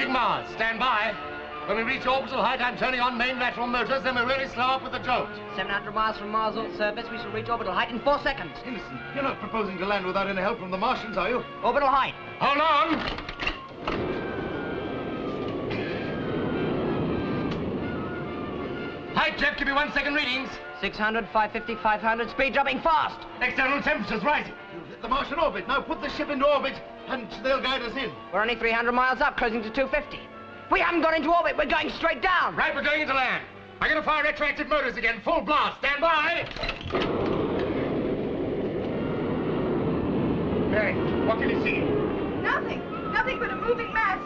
Approaching Mars. Stand by. When we reach orbital height, I'm turning on main lateral motors, then we'll really slow up with the jolt. 700 miles from Mars' surface, we shall reach orbital height in 4 seconds. Innocent, you're not proposing to land without any help from the Martians, are you? Orbital height. Hold on. Height, Jeff, give me 1 second readings. 600, 550, 500, speed dropping fast. External temperature's rising. You've hit the Martian orbit. Now put the ship into orbit, and they'll guide us in. We're only 300 miles up, closing to 250. We haven't gone into orbit, we're going straight down. Right, we're going into land. I'm going to fire retroactive motors again, full blast. Stand by. Mary, what can you see? Nothing. Nothing but a moving mass.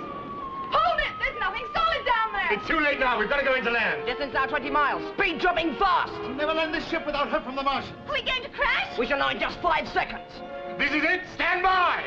Hold it! There's nothing solid down there! It's too late now. We've got to go into land. Distance now 20 miles. Speed dropping fast. We'll never land this ship without help from the Martians. Are we going to crash? We shall know in just 5 seconds. This is it. Stand by.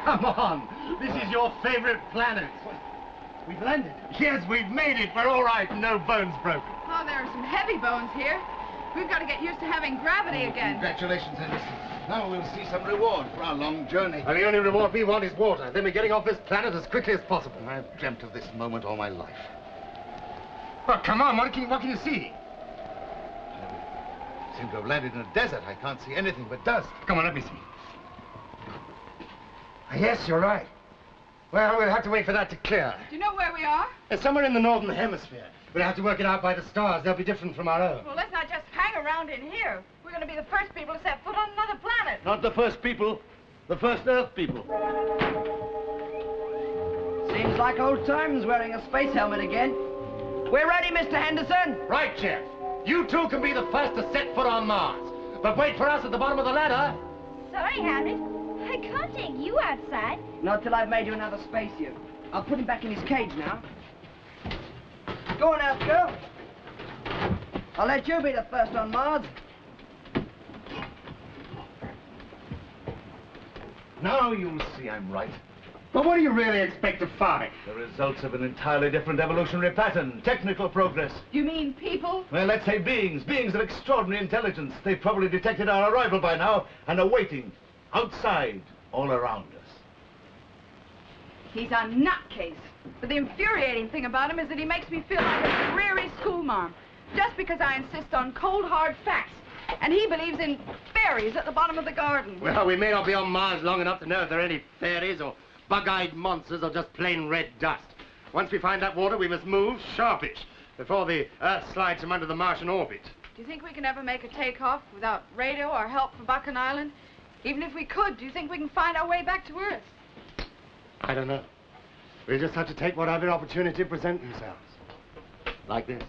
Come on. This is your favorite planet. We've landed. Yes, we've made it. We're all right. No bones broken. Oh, there are some heavy bones here. We've got to get used to having gravity again. Congratulations, Anderson. Now we'll see some reward for our long journey. And the only reward we want is water. Then we're getting off this planet as quickly as possible. I've dreamt of this moment all my life. Well, come on. What can you see? We seem to have landed in a desert. I can't see anything but dust. Come on, let me see. Yes, you're right. Well, we'll have to wait for that to clear. Do you know where we are? It's somewhere in the northern hemisphere. We'll have to work it out by the stars. They'll be different from our own. Well, let's not just hang around in here. We're going to be the first people to set foot on another planet. Not the first people, the first Earth people. Seems like old times wearing a space helmet again. We're ready, Mr. Henderson. Right, Jeff. You two can be the first to set foot on Mars. But wait for us at the bottom of the ladder. Sorry, Hamlet. I can't take you outside. Not till I've made you another spacesuit. I'll put him back in his cage now. Go on out, girl. I'll let you be the first on Mars. Now you'll see I'm right. But what do you really expect to find? The results of an entirely different evolutionary pattern, technical progress. You mean people? Well, let's say beings of extraordinary intelligence. They've probably detected our arrival by now and are waiting outside, all around us. He's a nutcase. But the infuriating thing about him is that he makes me feel like a dreary schoolmarm. Just because I insist on cold, hard facts. And he believes in fairies at the bottom of the garden. Well, we may not be on Mars long enough to know if there are any fairies or bug-eyed monsters or just plain red dust. Once we find that water, we must move sharpish before the Earth slides from under the Martian orbit. Do you think we can ever make a takeoff without radio or help from Buchan Island? Even if we could, do you think we can find our way back to Earth? I don't know. We'll just have to take whatever opportunity present themselves. Like this.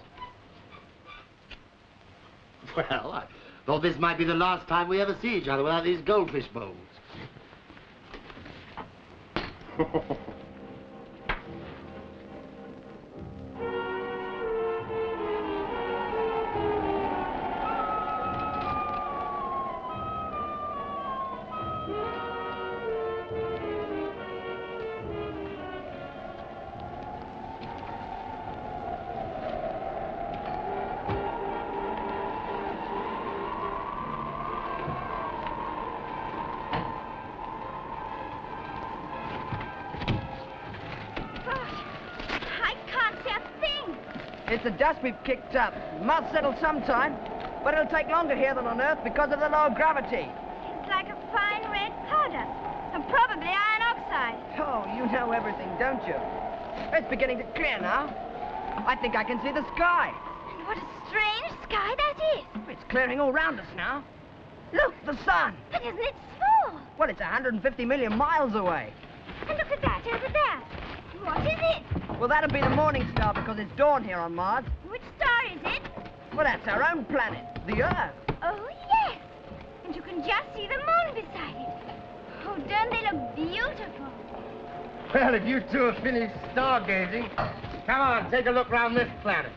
Well, I thought this might be the last time we ever see each other without these goldfish bones. It's the dust we've kicked up. Must settle sometime, but it'll take longer here than on Earth because of the low gravity. It's like a fine red powder, and probably iron oxide. Oh, you know everything, don't you? It's beginning to clear now. I think I can see the sky. And what a strange sky that is. It's clearing all round us now. Look, the sun. But isn't it small? Well, it's 150 million miles away. And look at that over there. What is it? Well, that'll be the morning star because it's dawn here on Mars. Which star is it? Well, that's our own planet, the Earth. Oh, yes. And you can just see the moon beside it. Oh, don't they look beautiful? Well, if you two have finished stargazing, come on, take a look round this planet.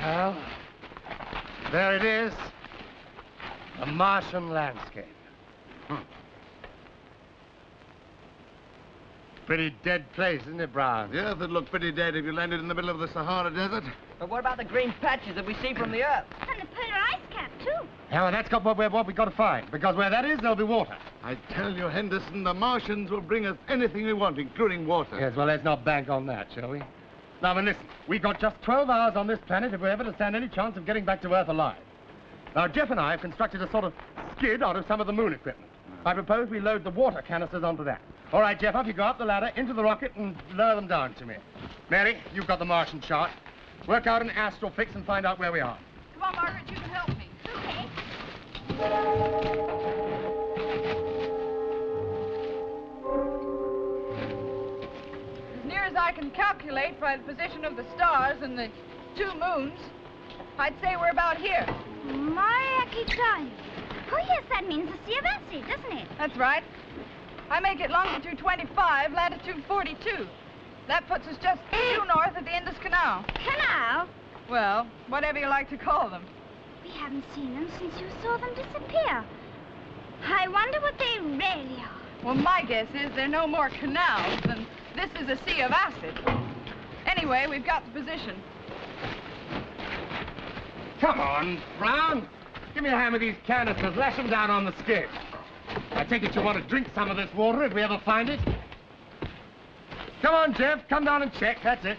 Well, there it is. A Martian landscape. Pretty dead place, isn't it, Brown? Yes, it'd look pretty dead if you landed in the middle of the Sahara Desert. But what about the green patches that we see from the Earth? And the polar ice cap, too. Yeah, well, that's got what we got to find. Because where that is, there'll be water. I tell you, Henderson, the Martians will bring us anything we want, including water. Yes, well, let's not bank on that, shall we? Now, then, listen. We've got just 12 hours on this planet if we're ever to stand any chance of getting back to Earth alive. Now, Jeff and I have constructed a sort of skid out of some of the moon equipment. I propose we load the water canisters onto that. All right, Jeff, up you go up the ladder, into the rocket, and lower them down to me. Mary, you've got the Martian chart. Work out an astral fix and find out where we are. Come on, Margaret, you can help me. Okay. As near as I can calculate by the position of the stars and the 2 moons, I'd say we're about here. Mariakitani. Oh, yes, that means the Sea of Acid, doesn't it? That's right. I make it longitude 25, latitude 42. That puts us just due north of the Indus Canal. Canal? Well, whatever you like to call them. We haven't seen them since you saw them disappear. I wonder what they really are. Well, my guess is there are no more canals than this is a sea of acid. Anyway, we've got the position. Come on, Brown. Give me a hand with these canisters. Lash them down on the skid. I take it you want to drink some of this water if we ever find it. Come on, Jeff. Come down and check. That's it.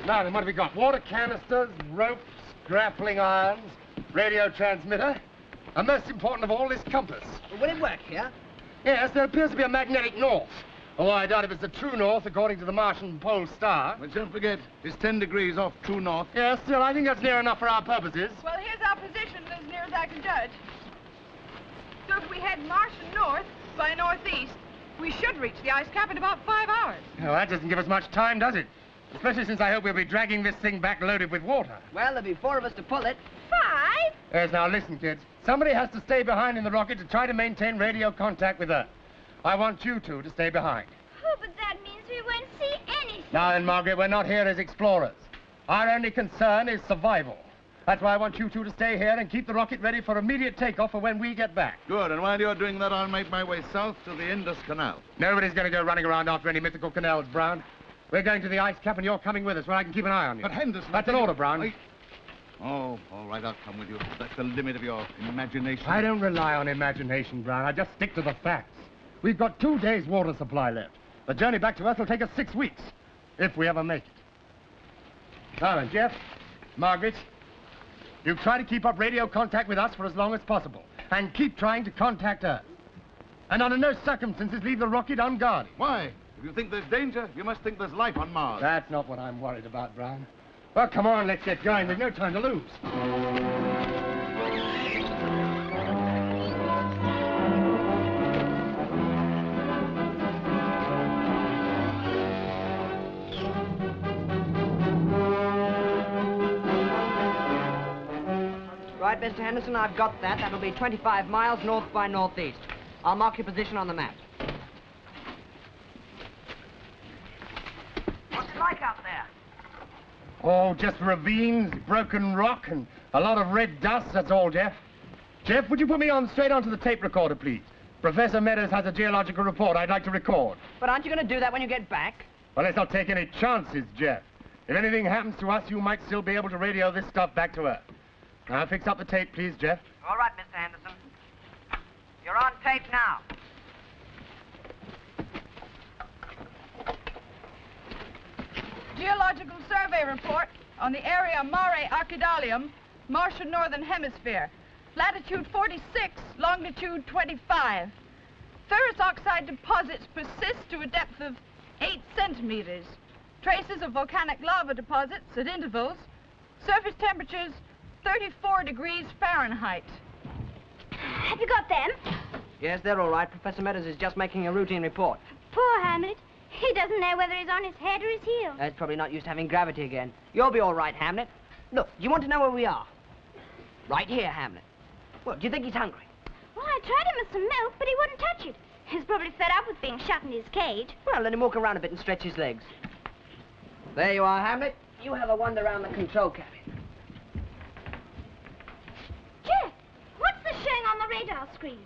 Now, then, what have we got? Water canisters, ropes, grappling irons, radio transmitter, and most important of all, this compass. Will it work here? Yes, there appears to be a magnetic north. Although I doubt if it's the true north, according to the Martian pole star. But don't forget, it's 10 degrees off true north. Yes, still, I think that's near enough for our purposes. Well, here's our position as near as I can judge. So if we head Martian north by northeast, we should reach the ice cap in about 5 hours. Well, that doesn't give us much time, does it? Especially since I hope we'll be dragging this thing back loaded with water. Well, there'll be 4 of us to pull it. 5? Yes, now listen, kids. Somebody has to stay behind in the rocket to try to maintain radio contact with Earth. I want you two to stay behind. Oh, but that means we won't see anything. Now then, Margaret, we're not here as explorers. Our only concern is survival. That's why I want you two to stay here and keep the rocket ready for immediate takeoff for when we get back. Good, and while you're doing that, I'll make my way south to the Indus Canal. Nobody's going to go running around after any mythical canals, Brown. We're going to the ice cap and you're coming with us where I can keep an eye on you. But Henderson... That's an order, Brown. Oh, all right, I'll come with you. That's the limit of your imagination. I don't rely on imagination, Brown. I just stick to the facts. We've got 2 days' water supply left. The journey back to Earth will take us 6 weeks, if we ever make it. Now then, Jeff, Margaret, you try to keep up radio contact with us for as long as possible, and keep trying to contact Earth. And under no circumstances leave the rocket unguarded. Why? If you think there's danger, you must think there's life on Mars. That's not what I'm worried about, Brown. Well, come on, let's get going. There's no time to lose. Right, Mr. Henderson, I've got that. That'll be 25 miles north by northeast. I'll mark your position on the map. What's it like out there? Oh, just ravines, broken rock, and a lot of red dust, that's all, Jeff. Jeff, would you put me on straight onto the tape recorder, please? Professor Meadows has a geological report I'd like to record. But aren't you going to do that when you get back? Well, let's not take any chances, Jeff. If anything happens to us, you might still be able to radio this stuff back to Earth. Now, fix up the tape, please, Jeff. All right, Mr. Henderson. You're on tape now. Geological survey report on the area Mare Archidalium, Martian Northern Hemisphere. Latitude 46, longitude 25. Ferrous oxide deposits persist to a depth of 8 centimeters. Traces of volcanic lava deposits at intervals. Surface temperatures 34 degrees Fahrenheit. Have you got them? Yes, they're all right. Professor Meadows is just making a routine report. Poor Hamlet. He doesn't know whether he's on his head or his heels. He's probably not used to having gravity again. You'll be all right, Hamlet. Look, do you want to know where we are? Right here, Hamlet. Well, do you think he's hungry? Well, I tried him with some milk, but he wouldn't touch it. He's probably fed up with being shut in his cage. Well, let him walk around a bit and stretch his legs. There you are, Hamlet. You have a wander around the control cabin. on the radar screen?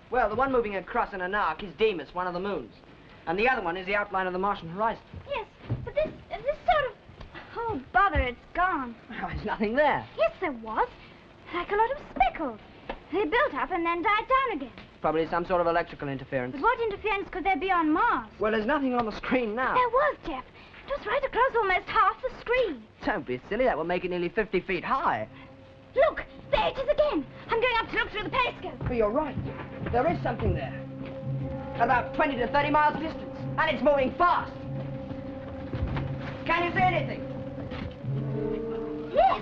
Well, the one moving across in an arc is Deimos, one of the moons. And the other one is the outline of the Martian horizon. Yes, but this sort of... Oh, bother, it's gone. Well, there's nothing there. Yes, there was. Like a lot of speckles. They built up and then died down again. Probably some sort of electrical interference. But what interference could there be on Mars? Well, there's nothing on the screen now. There was, Jeff. It was right across almost half the screen. Don't be silly. That will make it nearly 50 feet high. Look, there it is again. I'm going up to look through the periscope. But you're right. There is something there. About 20 to 30 miles distance. And it's moving fast. Can you see anything? Yes.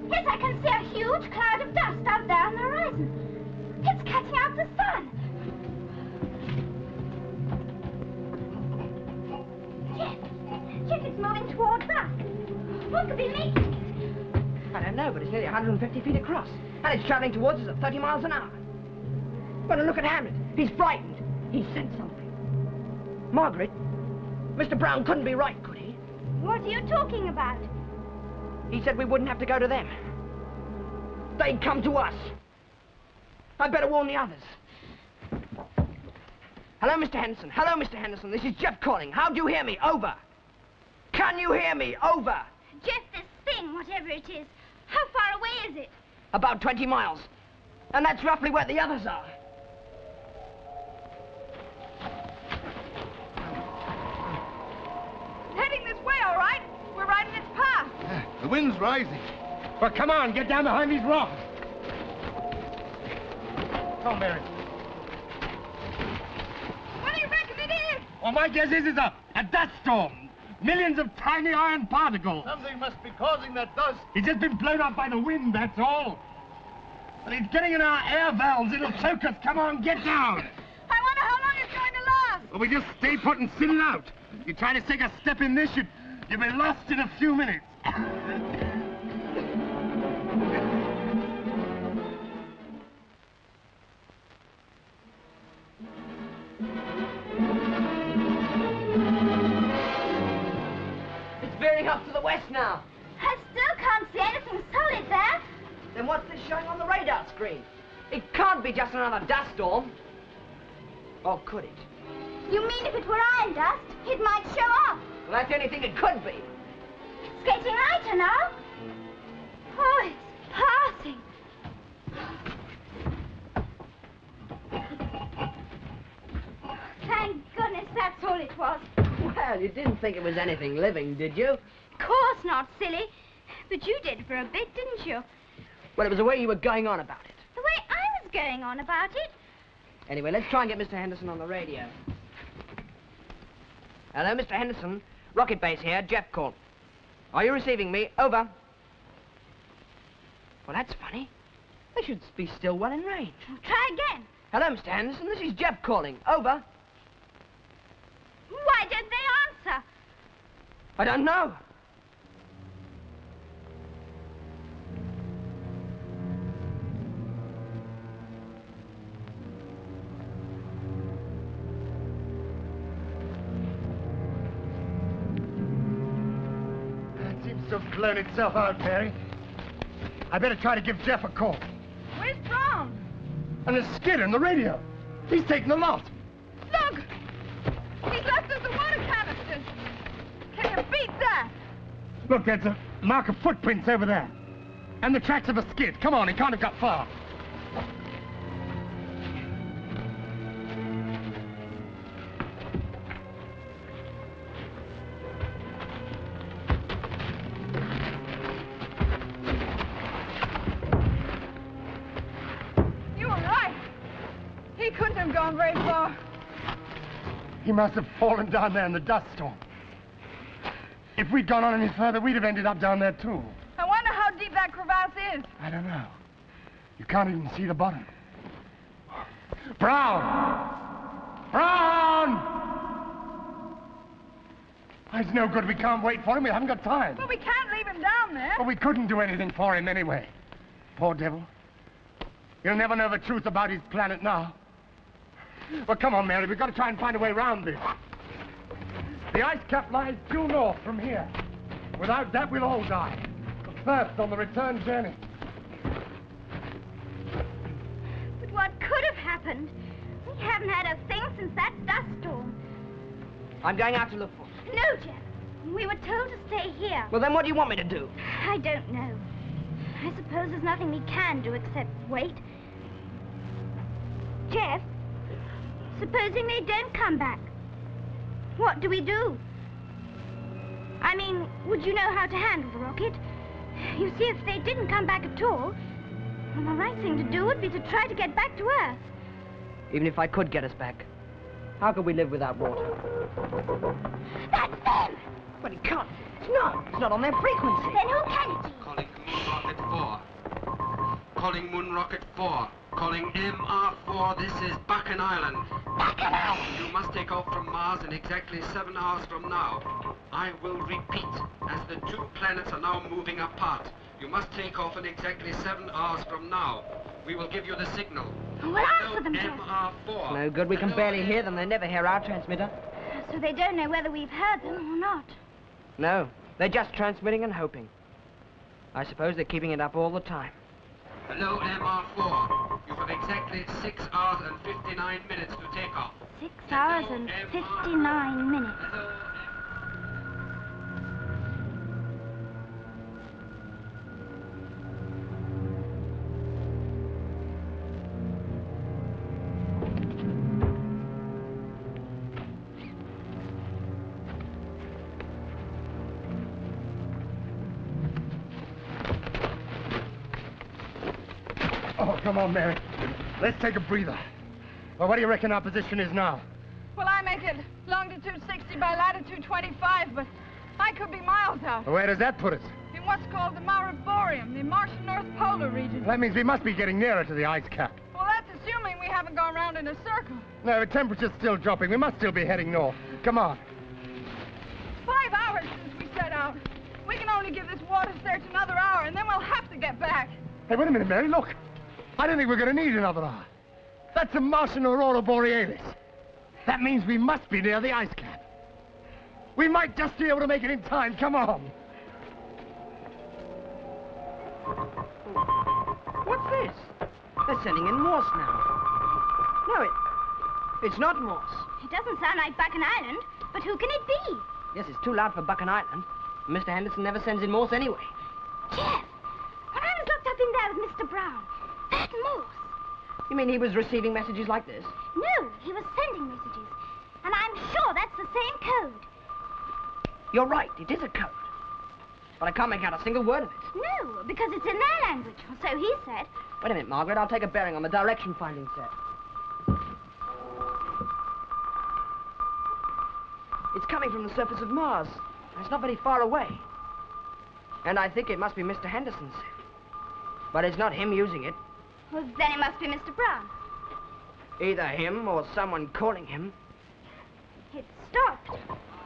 Yes, I can see a huge cloud of dust out there on the horizon. It's cutting out the sun. Jeff, it's moving towards us. What could be making it? I don't know, but it's nearly 150 feet across. And it's traveling towards us at 30 miles an hour. Well, look at Hamlet. He's frightened. He sensed something. Margaret, Mr. Brown couldn't be right, could he? What are you talking about? He said we wouldn't have to go to them. They'd come to us. I'd better warn the others. Hello, Mr. Henderson. Hello, Mr. Henderson. This is Jeff calling. How do you hear me? Over. Can you hear me? Over. Jeff, this thing, whatever it is, how far away is it? About 20 miles. And that's roughly where the others are. Heading this way, all right. We're right in its path. The wind's rising. Well, come on, get down behind these rocks. Come on, Mary. What do you reckon it is? Well, my guess is it's a dust storm. Millions of tiny iron particles. Something must be causing that dust. It's just been blown up by the wind, that's all. But it's getting in our air valves. It'll choke us. Come on, get down. I wonder how long it's going to last. Well, we just stay put and sit it out. You try to take a step in this, you'll be lost in a few minutes. It's veering up to the west now. I still can't see anything solid there. Then what's this showing on the radar screen? It can't be just another dust storm. Or could it? You mean if it were iron dust, it might show up? Well, that's the only thing it could be. It's getting lighter now. Oh, it's passing. Thank goodness that's all it was. Well, you didn't think it was anything living, did you? Of course not, silly. But you did for a bit, didn't you? Well, it was the way you were going on about it. The way I was going on about it. Anyway, let's try and get Mr. Henderson on the radio. Hello, Mr. Henderson. Rocket base here, Jeff call. Are you receiving me? Over. Well, that's funny. They should be still well in range. Well, try again. Hello, Mr. Henderson. This is Jeff calling. Over. Why don't they answer? I don't know. It seems to have blown itself out, Mary. I better try to give Jeff a call. Where's Brown? And the skid and the radio. He's taken the lot. Look! He's left us the water canisters. Can you beat that? Look, there's a mark of footprints over there. And the tracks of a skid. Come on, he can't have got far. You were right. He couldn't have gone very far. He must have fallen down there in the dust storm. If we'd gone on any further, we'd have ended up down there, too. I wonder how deep that crevasse is. I don't know. You can't even see the bottom. Brown! Brown! It's no good. We can't wait for him. We haven't got time. But we can't leave him down there. But we couldn't do anything for him anyway. Poor devil. He'll never know the truth about his planet now. Well, come on, Mary. We've got to try and find a way around this. The ice cap lies due north from here. Without that, we'll all die. But first, on the return journey. But what could have happened. We haven't had a thing since that dust storm. I'm going out to look for him. No, Jeff. We were told to stay here. Well, then what do you want me to do? I don't know. I suppose there's nothing we can do except wait. Jeff, supposing they don't come back, what do we do? I mean, would you know how to handle the rocket? You see, if they didn't come back at all, well, the right thing to do would be to try to get back to Earth. Even if I could get us back, how could we live without water? That's them! But it can't. It's not. It's not on their frequency. Then who can it be? Calling Moon Rocket 4. Calling Moon Rocket 4. Calling MR4. This is Bakken Island. Bakken Island! You must take off from Mars in exactly 7 hours from now. I will repeat, as the two planets are now moving apart. You must take off in exactly 7 hours from now. We will give you the signal. Well, answer them, Jeff. MR4. No good. We can barely hear them. They never hear our transmitter. So they don't know whether we've heard them or not. No. They're just transmitting and hoping. I suppose they're keeping it up all the time. Hello, MR4. You have exactly 6 hours and 59 minutes to take off. 6 hours and 59 minutes. Hello, Oh, come on, Mary. Let's take a breather. Well, what do you reckon our position is now? Well, I make it longitude 60 by latitude 25, but I could be miles out. Where does that put us? In what's called the Mariborium, the Martian North Polar region. That means we must be getting nearer to the ice cap. Well, that's assuming we haven't gone round in a circle. No, the temperature's still dropping. We must still be heading north. Come on. 5 hours since we set out. We can only give this water search another hour, and then we'll have to get back. Hey, wait a minute, Mary. Look. I don't think we're going to need another hour. That's a Martian aurora borealis. That means we must be near the ice cap. We might just be able to make it in time. Come on. What's this? They're sending in Morse now. No, it's not Morse. It doesn't sound like Bakken Island, but who can it be? Yes, it's too loud for Bakken Island. Mr. Henderson never sends in Morse anyway. Jeff, when I was locked up in there with Mr. Brown, that Morse. You mean he was receiving messages like this? No, he was sending messages. And I'm sure that's the same code. You're right, it is a code. But I can't make out a single word of it. No, because it's in their language, or so he said. Wait a minute, Margaret. I'll take a bearing on the direction finding set. It's coming from the surface of Mars. It's not very far away. And I think it must be Mr. Henderson's set. But it's not him using it. Well, then it must be Mr. Brown. Either him or someone calling him. It stopped.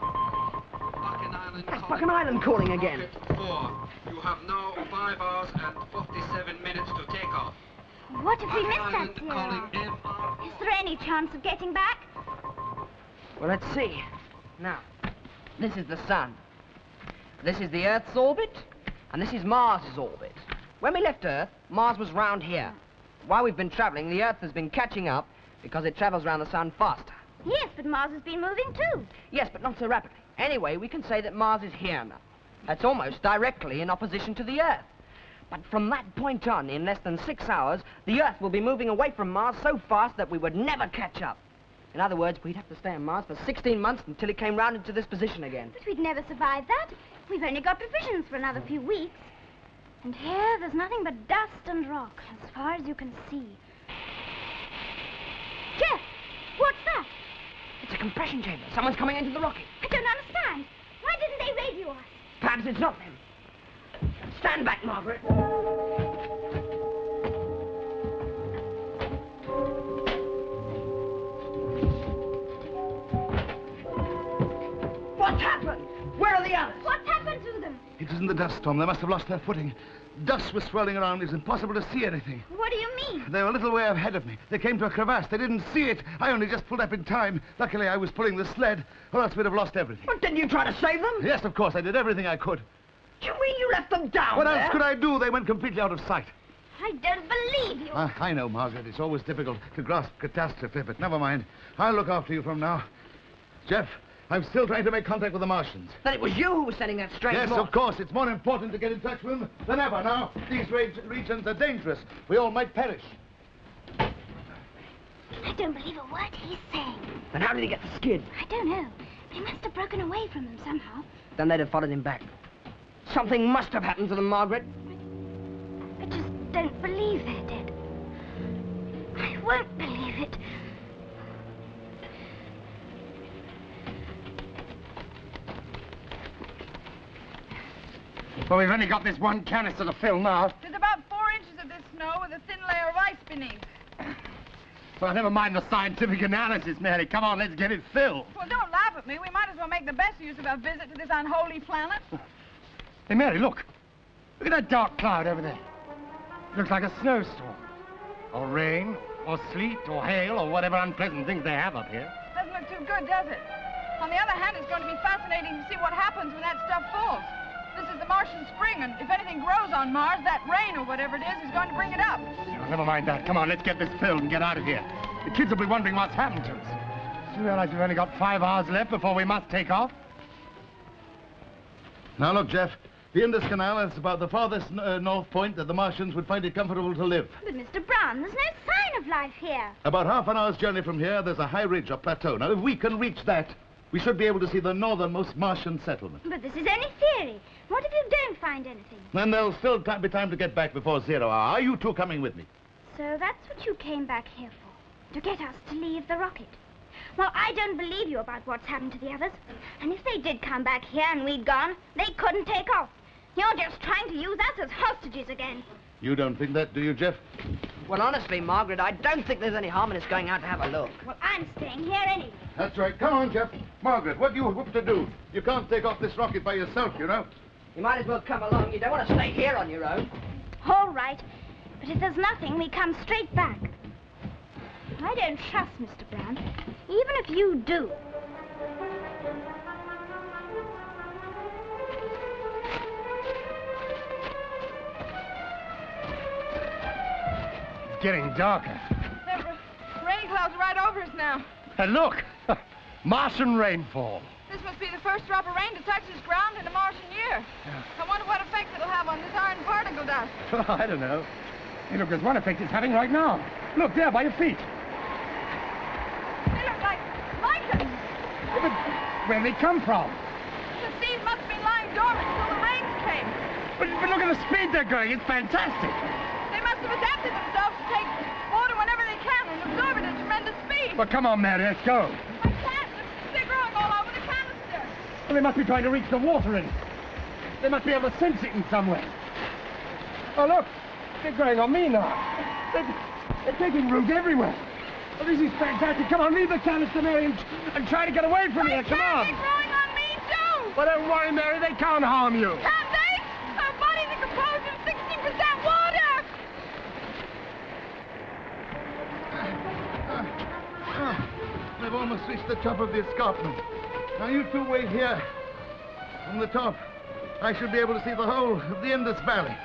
Bakken Island. That's Bakken Island calling again. Rocket 4. You have now 5 hours and 47 minutes to take off. What if we Bakken missed that Island zero? calling MR4. Is there any chance of getting back? Well, let's see. Now, this is the sun. This is the Earth's orbit, and this is Mars's orbit. When we left Earth, Mars was round here. While we've been traveling, the Earth has been catching up because it travels around the sun faster. Yes, but Mars has been moving too. Yes, but not so rapidly. Anyway, we can say that Mars is here now. That's almost directly in opposition to the Earth. But from that point on, in less than 6 hours, the Earth will be moving away from Mars so fast that we would never catch up. In other words, we'd have to stay on Mars for 16 months until it came round into this position again. But we'd never survive that. We've only got provisions for another few weeks. And here, there's nothing but dust and rock, as far as you can see. Jeff, what's that? It's a compression chamber. Someone's coming into the rocket. I don't understand. Why didn't they radio us? Perhaps it's not them. Stand back, Margaret. What's happened? Where are the others? What's happened to them? It isn't the dust storm. They must have lost their footing. Dust was swirling around. It's impossible to see anything. What do you mean? They were a little way ahead of me. They came to a crevasse. They didn't see it. I only just pulled up in time. Luckily, I was pulling the sled, or else we'd have lost everything. But didn't you try to save them? Yes, of course. I did everything I could. Do you mean you left them down What there? else could I do? They went completely out of sight. I don't believe you. I know, Margaret. It's always difficult to grasp catastrophe, but never mind. I'll look after you from now. Jeff, I'm still trying to make contact with the Martians. Then it was you who was sending that strange Yes, of course. It's more important to get in touch with them than ever now. These regions are dangerous. We all might perish. I don't believe a word he's saying. Then how did he get the skid? I don't know. He must have broken away from them somehow. Then they'd have followed him back. Something must have happened to them, Margaret. I just don't believe they're dead. I won't believe it. Well, we've only got this one canister to fill now. There's about 4 inches of this snow with a thin layer of ice beneath. Well, never mind the scientific analysis, Mary. Come on, let's get it filled. Well, don't laugh at me. We might as well make the best use of our visit to this unholy planet. Hey, Mary, look. Look at that dark cloud over there. It looks like a snowstorm. Or rain, or sleet, or hail, or whatever unpleasant things they have up here. Doesn't look too good, does it? On the other hand, it's going to be fascinating to see what happens when that stuff falls. This is the Martian spring, and if anything grows on Mars, that rain or whatever it is going to bring it up. Oh, never mind that. Come on, let's get this filled and get out of here. The kids will be wondering what's happened to us. Do you realize we've only got 5 hours left before we must take off? Now, look, Jeff. The Indus Canal is about the farthest north point that the Martians would find it comfortable to live. But, Mr. Brown, there's no sign of life here. About half an hour's journey from here, there's a high ridge or plateau. Now, if we can reach that, we should be able to see the northernmost Martian settlement. But this is only theory. What if you don't find anything? Then there'll still be time to get back before 0 hour. Are you two coming with me? So that's what you came back here for, to get us to leave the rocket. Well, I don't believe you about what's happened to the others. And if they did come back here and we'd gone, they couldn't take off. You're just trying to use us as hostages again. You don't think that, do you, Jeff? Well, honestly, Margaret, I don't think there's any harm in us going out to have a look. Well, I'm staying here anyway. That's right. Come on, Jeff. Margaret, what do you hope to do? You can't take off this rocket by yourself, you know. You might as well come along. You don't want to stay here on your own. All right. But if there's nothing, we come straight back. I don't trust Mr. Brown, even if you do. It's getting darker. The rain clouds are right over us now. And look, Martian rainfall. This must be the first drop of rain to touch this ground in a Martian year. I wonder what effect it'll have on this iron particle dust. I don't know. Hey, look, there's one effect it's having right now. Look, there, by your feet. They look like lichens. Yeah, but where they come from? The seeds must have been lying dormant until the rains came. But look at the speed they're going. It's fantastic. They must have adapted themselves to take water whenever they can and absorb it at tremendous speed. Well, come on, Mary, let's go. I can't. They're growing all over the canister. Well, they must be trying to reach the water in it. They must be able to sense it in some way. Oh, look. They're growing on me now. They're taking root everywhere. Oh, this is fantastic. Come on, leave the canister, Mary, and try to get away from here. Come on. They're growing on me, too. Well, don't worry, Mary. They can't harm you. Can't they? Our bodies are composed of 60% water. They've almost reached the top of the escarpment. Now, you two wait here. From the top, I should be able to see the whole of the Indus Valley.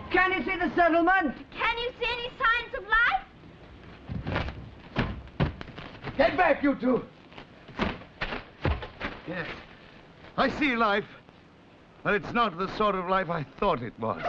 Can you see the settlement? Can you see any signs of life? Get back, you two! Yes, I see life, but it's not the sort of life I thought it was.